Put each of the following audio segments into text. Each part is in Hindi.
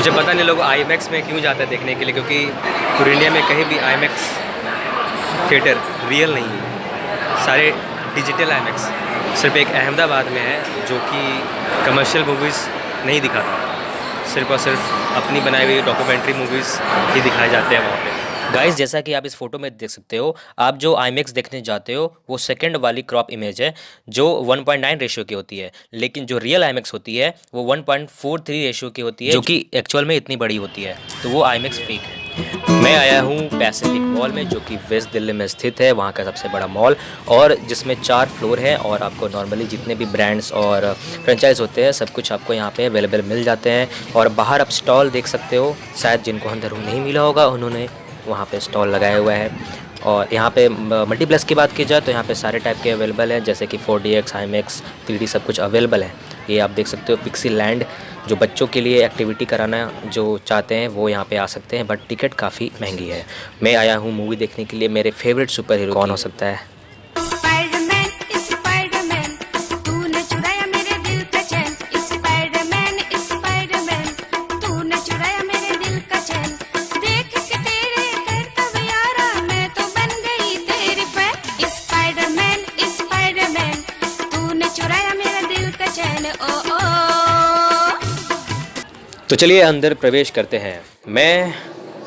मुझे पता नहीं लोग आईमैक्स में क्यों जाते हैं देखने के लिए, क्योंकि पूरे इंडिया में कहीं भी आईमैक्स थिएटर रियल नहीं है, सारे डिजिटल आईमैक्स। सिर्फ एक अहमदाबाद में है जो कि कमर्शियल मूवीज़ नहीं दिखाता, सिर्फ और सिर्फ अपनी बनाई हुई डॉक्यूमेंट्री मूवीज़ ही दिखाए जाते हैं वहाँ पे। गाइस, जैसा कि आप इस फोटो में देख सकते हो, आप जो आईमैक्स देखने जाते हो वो सेकंड वाली क्रॉप इमेज है जो 1.9 रेशियो की होती है, लेकिन जो रियल आईमैक्स होती है वो 1.43 रेशियो की होती है, जो कि एक्चुअल में इतनी बड़ी होती है, तो वो आईमैक्स फेक है। मैं आया हूँ पैसिफिक मॉल में, जो कि वेस्ट दिल्ली में स्थित है, वहाँ का सबसे बड़ा मॉल, और जिसमें 4 फ्लोर है, और आपको नॉर्मली जितने भी ब्रांड्स और फ्रेंचाइज होते हैं सब कुछ आपको यहाँ पे अवेलेबल मिल जाते हैं। और बाहर आप स्टॉल देख सकते हो, शायद जिनको अंदर नहीं मिला होगा उन्होंने वहाँ पे स्टॉल लगाया हुआ है। और यहाँ पे मल्टीप्लेक्स की बात की जाए तो यहाँ पे सारे टाइप के अवेलेबल हैं, जैसे कि 4DX, IMAX, 3D सब कुछ अवेलेबल है। ये आप देख सकते हो पिक्सी लैंड, जो बच्चों के लिए एक्टिविटी कराना जो चाहते हैं वो यहाँ पे आ सकते हैं, बट टिकट काफ़ी महंगी है। मैं आया हूँ मूवी देखने के लिए, मेरे फेवरेट सुपर हीरो कौन हो सकता है? तो चलिए अंदर प्रवेश करते हैं, मैं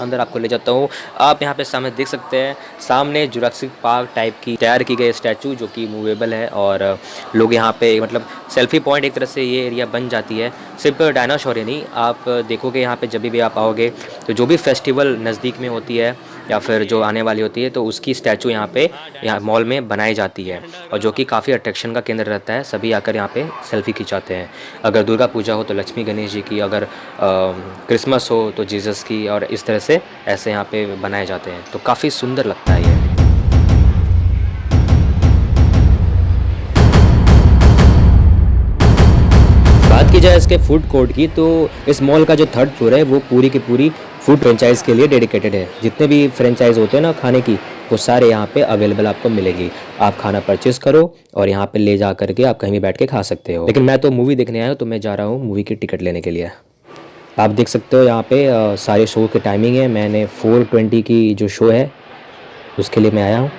अंदर आपको ले जाता हूँ। आप यहाँ पे सामने देख सकते हैं, सामने जुरासिक पार्क टाइप की तैयार की गई स्टैचू जो कि मूवेबल है, और लोग यहाँ पे मतलब सेल्फी पॉइंट एक तरह से ये एरिया बन जाती है। सिर्फ डायनासोर ही नहीं, आप देखोगे यहाँ पे जब भी आप आओगे तो जो भी फेस्टिवल नज़दीक में होती है या फिर जो आने वाली होती है तो उसकी स्टैचू यहाँ मॉल में बनाई जाती है, और जो कि काफ़ी अट्रैक्शन का केंद्र रहता है। सभी आकर यहाँ पे सेल्फी खिंचाते हैं। अगर दुर्गा पूजा हो तो लक्ष्मी गणेश जी की, अगर क्रिसमस हो तो जीसस की, और इस तरह से ऐसे यहाँ पे बनाए जाते हैं, तो काफ़ी सुंदर लगता है ये। बात की जाए इसके फूड कोर्ट की, तो इस मॉल का जो 3rd फ्लोर है वो पूरी की पूरी फूड फ्रेंचाइज के लिए डेडिकेटेड है। जितने भी फ्रेंचाइज होते हैं ना खाने की, वो सारे यहाँ पे अवेलेबल आपको मिलेगी। आप खाना परचेस करो और यहाँ पे ले जा करके आप कहीं भी बैठ के खा सकते हो। लेकिन मैं तो मूवी देखने आया हूँ, तो मैं जा रहा हूँ मूवी की टिकट लेने के लिए। आप देख सकते हो यहाँ पे सारे शो की टाइमिंग है। मैंने 4:20 की जो शो है उसके लिए मैं आया हूँ।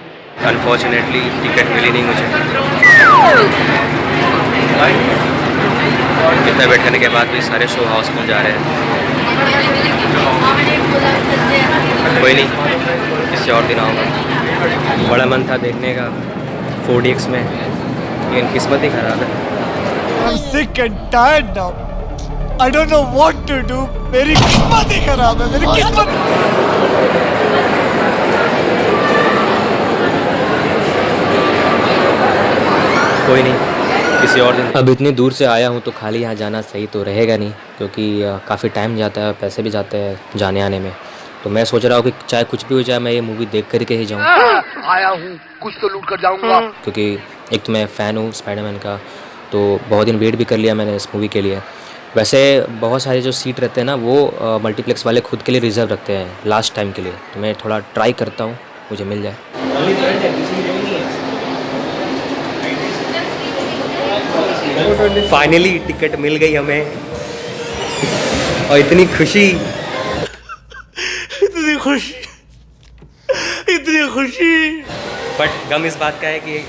अनफॉर्चुनेटली टिकट मिली नहीं मुझे। कितना वेट करने के बाद भी सारे शो हाउसफुल जा रहे हैं। कोई नहीं, किसी और दिन आऊँगा। बड़ा मन था देखने का 4DX में, लेकिन किस्मत ही खराब है। I'm sick and tired now. I don't know what to do. मेरी किस्मत ही खराब है, मेरी किस्मत। कोई नहीं, किसी और दिन। अब इतनी दूर से आया हूँ तो खाली यहाँ जाना सही तो रहेगा नहीं, क्योंकि काफ़ी टाइम जाता है, पैसे भी जाते हैं जाने आने में। तो मैं सोच रहा हूँ कि चाहे कुछ भी हो जाए मैं ये मूवी देख करके ही जाऊँ। आया हूँ, कुछ तो लूट कर जाऊँगा। क्योंकि एक तो मैं फ़ैन हूँ स्पाइडरमैन का, तो बहुत दिन वेट भी कर लिया मैंने इस मूवी के लिए। वैसे बहुत सारे जो सीट रहते हैं ना वो मल्टीप्लेक्स वाले खुद के लिए रिजर्व रखते हैं लास्ट टाइम के लिए, तो मैं थोड़ा ट्राई करता हूँ मुझे मिल जाए। फाइनली टिकट मिल गई हमें, और इतनी खुशी, इतनी खुशी, इतनी खुशी। बट गम इस बात का है कि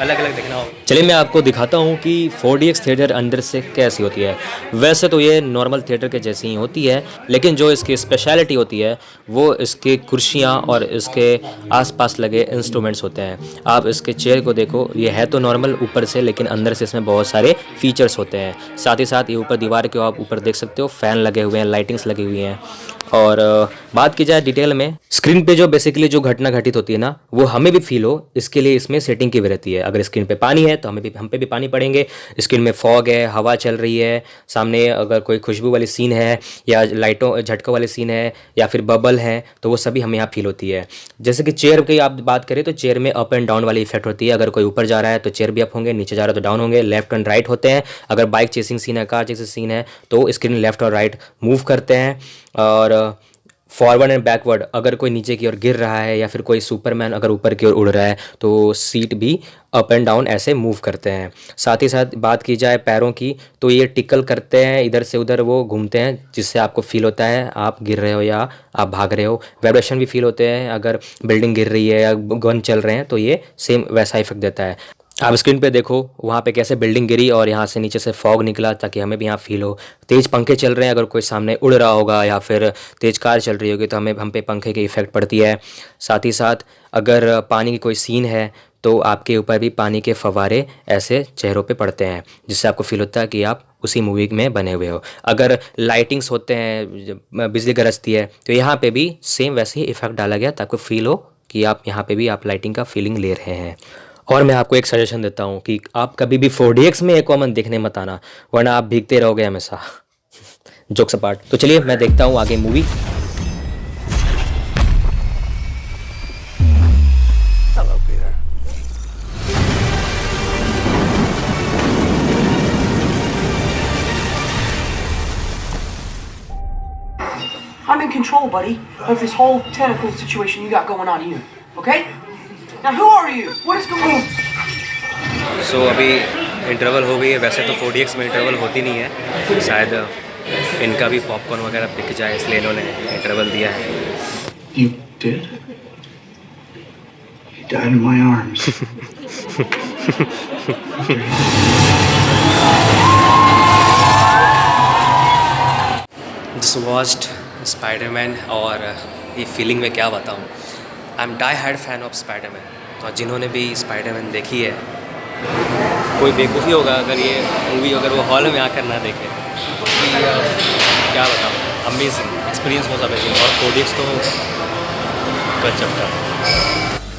अलग अलग दिखना हो। चलिए मैं आपको दिखाता हूँ कि 4DX थिएटर अंदर से कैसी होती है। वैसे तो ये नॉर्मल थिएटर के जैसी ही होती है, लेकिन जो इसकी स्पेशलिटी होती है वो इसकी कुर्सियाँ और इसके आसपास लगे इंस्ट्रूमेंट्स होते हैं। आप इसके चेयर को देखो, ये है तो नॉर्मल ऊपर से, लेकिन अंदर से इसमें बहुत सारे फीचर्स होते हैं। साथ ही साथ ये ऊपर दीवार के आप ऊपर देख सकते हो फ़ैन लगे हुए हैं, लाइटिंग्स लगी हुई हैं। और बात की जाए डिटेल में, स्क्रीन पे जो बेसिकली जो घटना घटित होती है ना वो हमें भी फील हो, इसके लिए इसमें सेटिंग की भी रहती है। अगर स्क्रीन पे पानी है तो हम पे भी पानी पड़ेंगे। स्क्रीन में फॉग है, हवा चल रही है, सामने अगर कोई खुशबू वाली सीन है या लाइटों झटकों वाले सीन है या फिर बबल है तो वो सभी हमें यहाँ फील होती है। जैसे कि चेयर की आप बात करें तो चेयर में अप एंड डाउन वाली इफेक्ट होती है। अगर कोई ऊपर जा रहा है तो चेयर भी अप होंगे, नीचे जा रहा है तो डाउन होंगे, लेफ्ट एंड राइट होते हैं। अगर बाइक चेसिंग सीन है, कार चेसिंग सीन है तो स्क्रीन लेफ्ट और राइट मूव करते हैं। और फॉरवर्ड एंड बैकवर्ड, अगर कोई नीचे की ओर गिर रहा है या फिर कोई सुपरमैन अगर ऊपर की ओर उड़ रहा है तो सीट भी अप एंड डाउन ऐसे मूव करते हैं। साथ ही साथ बात की जाए पैरों की तो ये टिकल करते हैं, इधर से उधर वो घूमते हैं, जिससे आपको फील होता है आप गिर रहे हो या आप भाग रहे हो। वाइब्रेशन भी फील होते हैं, अगर बिल्डिंग गिर रही है या गन चल रहे हैं तो ये सेम वैसा इफेक्ट देता है। आप स्क्रीन पे देखो वहाँ पे कैसे बिल्डिंग गिरी और यहाँ से नीचे से फॉग निकला, ताकि हमें भी यहाँ फील हो। तेज़ पंखे चल रहे हैं, अगर कोई सामने उड़ रहा होगा या फिर तेज़ कार चल रही होगी तो हमें हम पे पंखे की इफ़ेक्ट पड़ती है। साथ ही साथ अगर पानी की कोई सीन है तो आपके ऊपर भी पानी के फव्वारे ऐसे चेहरों पे पड़ते हैं, जिससे आपको फील होता है कि आप उसी मूवी में बने हुए हो। अगर लाइटिंग्स होते हैं, बिजली गरजती है, तो यहाँ पे भी सेम वैसे ही इफ़ेक्ट डाला गया ताकि फील हो कि आप यहाँ पे भी आप लाइटिंग का फीलिंग ले रहे हैं। और मैं आपको एक सजेशन देता हूँ कि आप कभी भी 4DX में एक्वामैन देखने मत आना, वरना आप भीगते रहोगे हमेशा। जोक्स अपार्ट, तो चलिए मैं देखता हूँ आगे movie. I'm in control, buddy, of this whole tentacle situation you got going on here. Okay? Now who are you? What is going on? सो अभी इंटरवल हो गई है। वैसे तो 4DX में इंटरवल होती नहीं है, शायद इनका भी पॉपकॉर्न वगैरह बिक जाए इसलिए इन्होंने इंटरवल दिया है। You did? You died in my arms. Just watched Spiderman और ये फीलिंग में क्या बताऊँ। I am die hard fan of Spiderman. तो जिन्होंने भी स्पाइडरमैन देखी है, कोई बेवकूफ़ी होगा अगर ये मूवी अगर वो हॉल में आकर ना देखे। क्या बताऊँ, अमेजिंग एक्सपीरियंस बहुत अमेजिंग। और 4DX तो गजब था।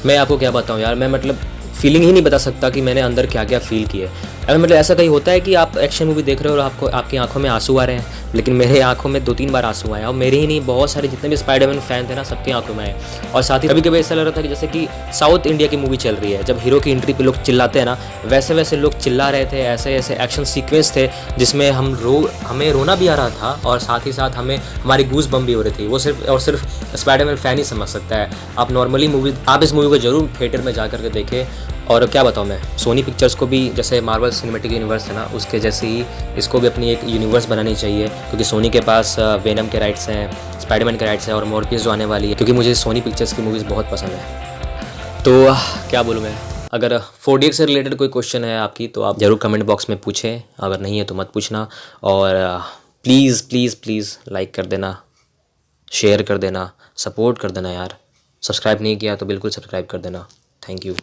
मैं आपको क्या बताऊँ यार, मैं मतलब फीलिंग ही नहीं बता सकता कि मैंने अंदर क्या क्या फ़ील किए। अगर मतलब ऐसा कहीं होता है कि आप एक्शन मूवी देख रहे हो और आपको आपकी आंखों में आंसू आ रहे हैं, लेकिन मेरे आंखों में 2-3 बार आंसू आए। और मेरे ही नहीं, बहुत सारे जितने भी स्पाइडरमैन फ़ैन थे ना, सबकी आंखों में आए। और साथ ही कभी कभी ऐसा लग रहा था कि जैसे कि साउथ इंडिया की मूवी चल रही है, जब हीरो की एंट्री पे लोग चिल्लाते हैं ना, वैसे वैसे लोग चिल्ला रहे थे। ऐसे ऐसे एक्शन सीक्वेंस थे जिसमें हमें रोना भी आ रहा था और साथ ही साथ हमें हमारी गूज बम भी हो रही थी। वो सिर्फ स्पाइडरमैन फ़ैन ही समझ सकता है। आप नॉर्मली मूवी, आप इस मूवी को ज़रूर थिएटर में जा कर के देखें। और क्या बताऊँ मैं, सोनी पिक्चर्स को भी जैसे मार्वल सिनेमैटिक यूनिवर्स है ना, उसके जैसे ही इसको भी अपनी एक यूनिवर्स बनानी चाहिए, क्योंकि सोनी के पास वेनम के राइट्स हैं, स्पाइडरमैन के राइट्स हैं और मॉर्फियस जो आने वाली है, क्योंकि मुझे सोनी पिक्चर्स की मूवीज़ बहुत पसंद है। तो क्या बोलूँ मैं, अगर 4DX से रिलेटेड कोई क्वेश्चन है आपकी तो आप ज़रूर कमेंट बॉक्स में पूछें, अगर नहीं है तो मत पूछना। और प्लीज़ प्लीज़ प्लीज़ लाइक कर देना, शेयर कर देना, सपोर्ट कर देना यार। सब्सक्राइब नहीं किया तो बिल्कुल सब्सक्राइब कर देना। Thank you.